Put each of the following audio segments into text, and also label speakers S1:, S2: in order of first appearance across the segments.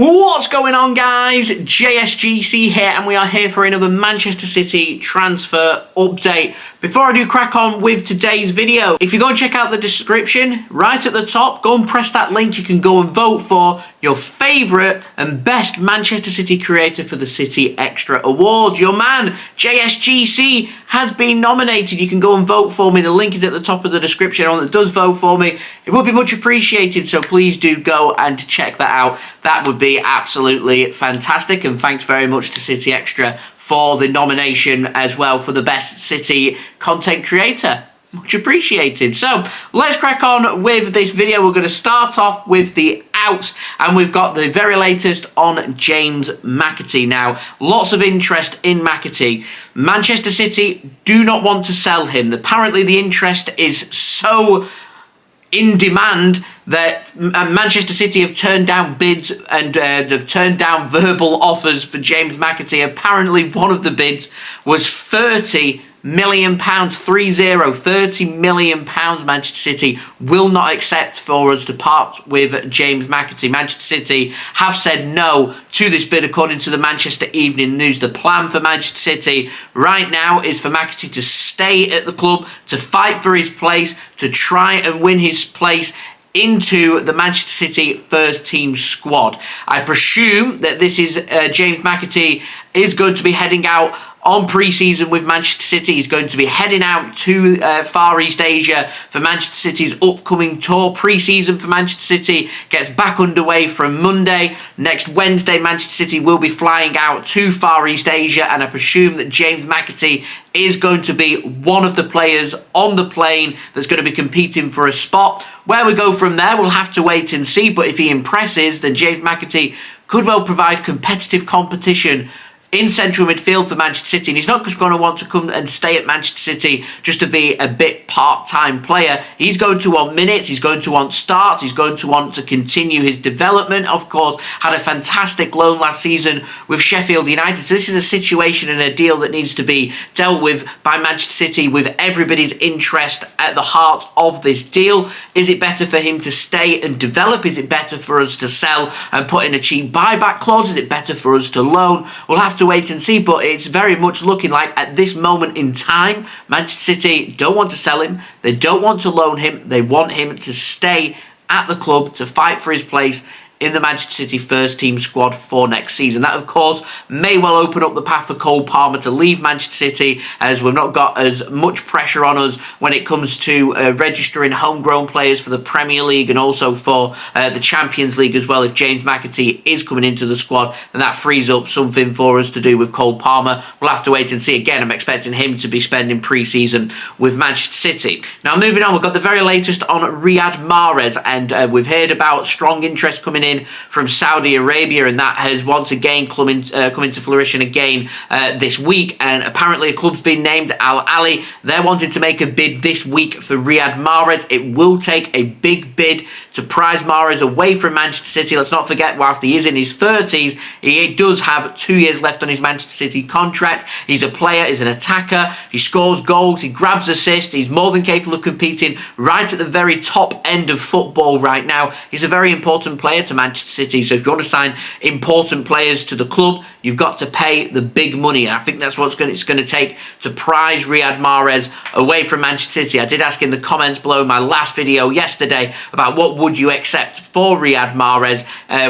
S1: What's going on, guys? JSGC here, and we are here for another Manchester City transfer update. Before I do crack on with today's video, if you go and check out the description, right at the top, go and press that link. You can go and vote for your favourite and best Manchester City creator for the City Extra Award. Your man, JSGC, has been nominated. You can go and vote for me. The link is at the top of the description. Anyone that does vote for me, it would be much appreciated, so please do go and check that out. That would be absolutely fantastic, and thanks very much to City Extra for the nomination as well for the best City content creator. Much appreciated. So let's crack on with this video. We're going to start off with the outs, and we've got the very latest on James McAtee. Now, lots of interest in McAtee. Manchester City do not want to sell him. Apparently the interest is so in demand that Manchester City have turned down bids and they've turned down verbal offers for James McAtee. Apparently one of the bids was £30 million, 30 million pounds. Manchester City will not accept for us to part with James McAtee. Manchester City have said no to this bid, according to the Manchester Evening News. The plan for Manchester City right now is for McAtee to stay at the club, to fight for his place, to try and win his place into the Manchester City first team squad. I presume that this is James McAtee is going to be heading out on pre-season with Manchester City. He's going to be heading out to Far East Asia for Manchester City's upcoming tour. Pre-season for Manchester City gets back underway from Monday. Next Wednesday, Manchester City will be flying out to Far East Asia, and I presume that James McAtee is going to be one of the players on the plane that's going to be competing for a spot. Where we go from there, we'll have to wait and see, but if he impresses, then James McAtee could well provide competitive competition in central midfield for Manchester City. And he's not just going to want to come and stay at Manchester City just to be a bit part-time player. He's going to want minutes, he's going to want starts, he's going to want to continue his development. Of course, had a fantastic loan last season with Sheffield United. So this is a situation and a deal that needs to be dealt with by Manchester City, with everybody's interest at the heart of this deal. Is it better for him to stay and develop? Is it better for us to sell and put in a cheap buyback clause? Is it better for us to loan? We'll have to wait and see, but it's very much looking like at this moment in time, Manchester City don't want to sell him, they don't want to loan him, they want him to stay at the club to fight for his place in the Manchester City first team squad for next season. That, of course, may well open up the path for Cole Palmer to leave Manchester City, as we've not got as much pressure on us when it comes to registering homegrown players for the Premier League and also for the Champions League as well. If James McAtee is coming into the squad, then that frees up something for us to do with Cole Palmer. We'll have to wait and see. Again, I'm expecting him to be spending pre-season with Manchester City. Now, moving on, we've got the very latest on Riyad Mahrez, and we've heard about strong interest coming in from Saudi Arabia, and that has once again come into fruition again this week. And apparently a club's been named, Al-Ahli. They're wanting to make a bid this week for Riyad Mahrez. It will take a big bid to prize Mahrez away from Manchester City. Let's not forget, whilst he is in his 30s, he does have 2 years left on his Manchester City contract. He's a player, he's an attacker, he scores goals, he grabs assists, he's more than capable of competing right at the very top end of football right now. He's a very important player to Manchester City, so if you want to sign important players to the club, you've got to pay the big money, and I think that's what it's going to take to prize Riyad Mahrez away from Manchester City. I did ask in the comments below my last video yesterday about what would you accept for Riyad Mahrez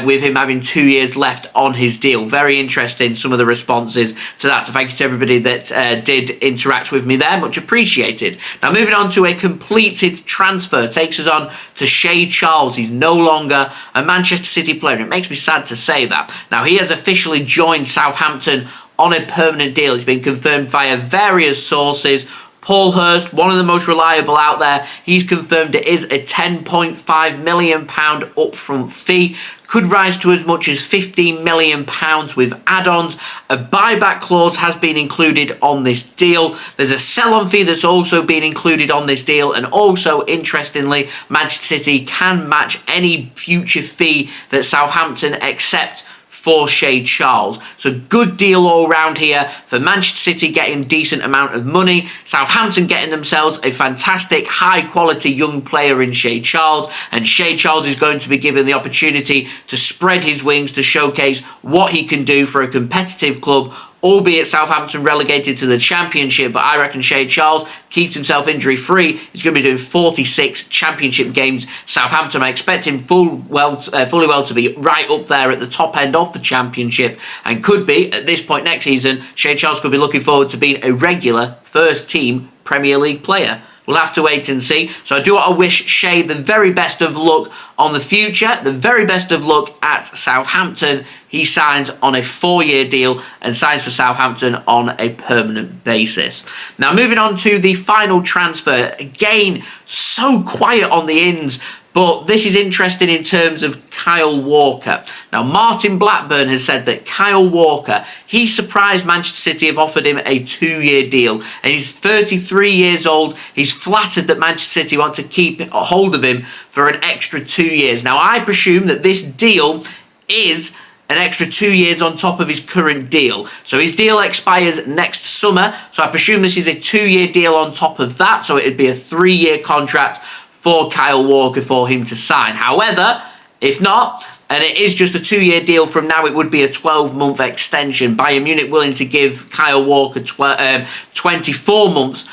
S1: with him having 2 years left on his deal. Very interesting, some of the responses to that, so thank you to everybody that did interact with me there, much appreciated. Now, moving on to a completed transfer, takes us on to Shea Charles. He's no longer a Manchester City player, and it makes me sad to say that. Now, he has officially joined Southampton on a permanent deal. It's been confirmed via various sources. Paul Hurst, one of the most reliable out there, he's confirmed it is a £10.5 million upfront fee. Could rise to as much as £15 million with add-ons. A buyback clause has been included on this deal. There's a sell-on fee that's also been included on this deal. And also, interestingly, Manchester City can match any future fee that Southampton accept for Shea Charles. So good deal all round here for Manchester City, getting decent amount of money. Southampton getting themselves a fantastic, high-quality young player in Shea Charles. And Shea Charles is going to be given the opportunity to spread his wings, to showcase what he can do for a competitive club, albeit Southampton relegated to the Championship, but I reckon Shea Charles keeps himself injury-free. He's going to be doing 46 Championship games. Southampton, I expect him fully well to be right up there at the top end of the Championship, and could be, at this point next season, Shea Charles could be looking forward to being a regular first-team Premier League player. We'll have to wait and see. So I do want to wish Shea the very best of luck on the future, the very best of luck at Southampton. He signs on a 4-year deal and signs for Southampton on a permanent basis. Now, moving on to the final transfer. Again, so quiet on the ins, but this is interesting in terms of Kyle Walker. Now, Martin Blackburn has said that Kyle Walker, he's surprised Manchester City have offered him a 2-year deal. And he's 33 years old. He's flattered that Manchester City want to keep a hold of him for an extra 2 years. Now, I presume that this deal is an extra 2 years on top of his current deal. So his deal expires next summer. So I presume this is a 2-year deal on top of that. So it'd be a 3-year contract for Kyle Walker for him to sign. However, if not, and it is just a 2-year deal from now, it would be a 12-month extension. Bayern Munich willing to give Kyle Walker 24 months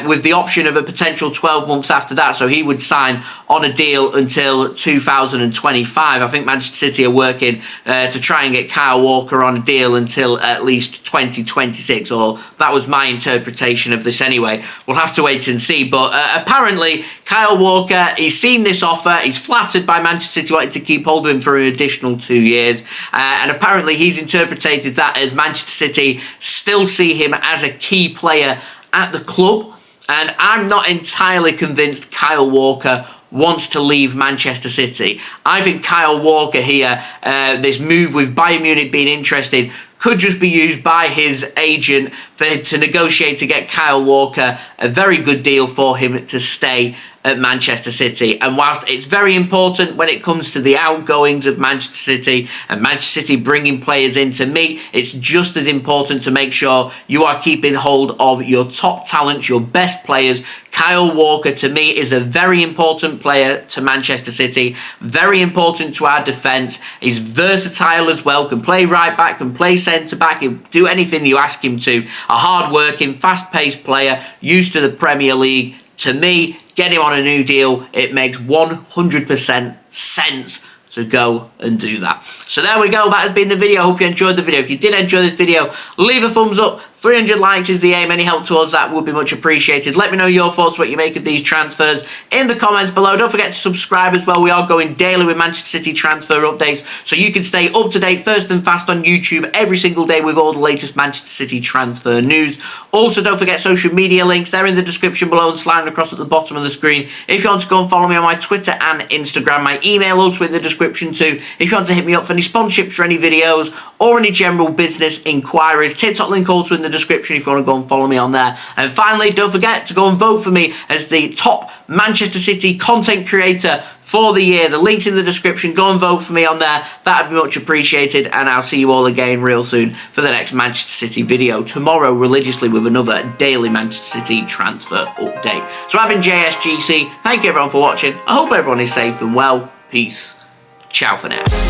S1: with the option of a potential 12 months after that. So he would sign on a deal until 2025. I think Manchester City are working to try and get Kyle Walker on a deal until at least 2026, or that was my interpretation of this anyway. We'll have to wait and see. But apparently, Kyle Walker, he's seen this offer. He's flattered by Manchester City wanting to keep hold of him for an additional 2 years. And apparently, he's interpreted that as Manchester City still see him as a key player at the club, and I'm not entirely convinced Kyle Walker wants to leave Manchester City. I think Kyle Walker here, this move with Bayern Munich being interested, could just be used by his agent to negotiate to get Kyle Walker a very good deal for him to stay at Manchester City. And whilst it's very important when it comes to the outgoings of Manchester City and Manchester City bringing players in, to me, it's just as important to make sure you are keeping hold of your top talents, your best players. Kyle Walker, to me, is a very important player to Manchester City, very important to our defence. He's versatile as well, can play right back, can play centre back, he'll do anything you ask him to. A hard-working, fast-paced player, used to the Premier League. To me, get him on a new deal. It makes 100% sense to go and do that. So there we go. That has been the video. I hope you enjoyed the video. If you did enjoy this video, leave a thumbs up. 300 likes is the aim. Any help towards that would be much appreciated. Let me know your thoughts, what you make of these transfers in the comments below. Don't forget to subscribe as well. We are going daily with Manchester City transfer updates, so you can stay up to date first and fast on YouTube every single day with all the latest Manchester City transfer news. Also, don't forget social media links. They're in the description below and sliding across at the bottom of the screen. If you want to go and follow me on my Twitter and Instagram, my email also in the description too. If you want to hit me up for any sponsorships for any videos or any general business inquiries, TikTok link also in the description if you want to go and follow me on there. And finally, don't forget to go and vote for me as the top Manchester City content creator for the year. The link's in the description. Go and vote for me on there. That'd be much appreciated, and I'll see you all again real soon for the next Manchester City video tomorrow, religiously, with another daily Manchester City transfer update. So I've been JSGC. Thank you everyone for watching. I hope everyone is safe and well. Peace. Ciao for now.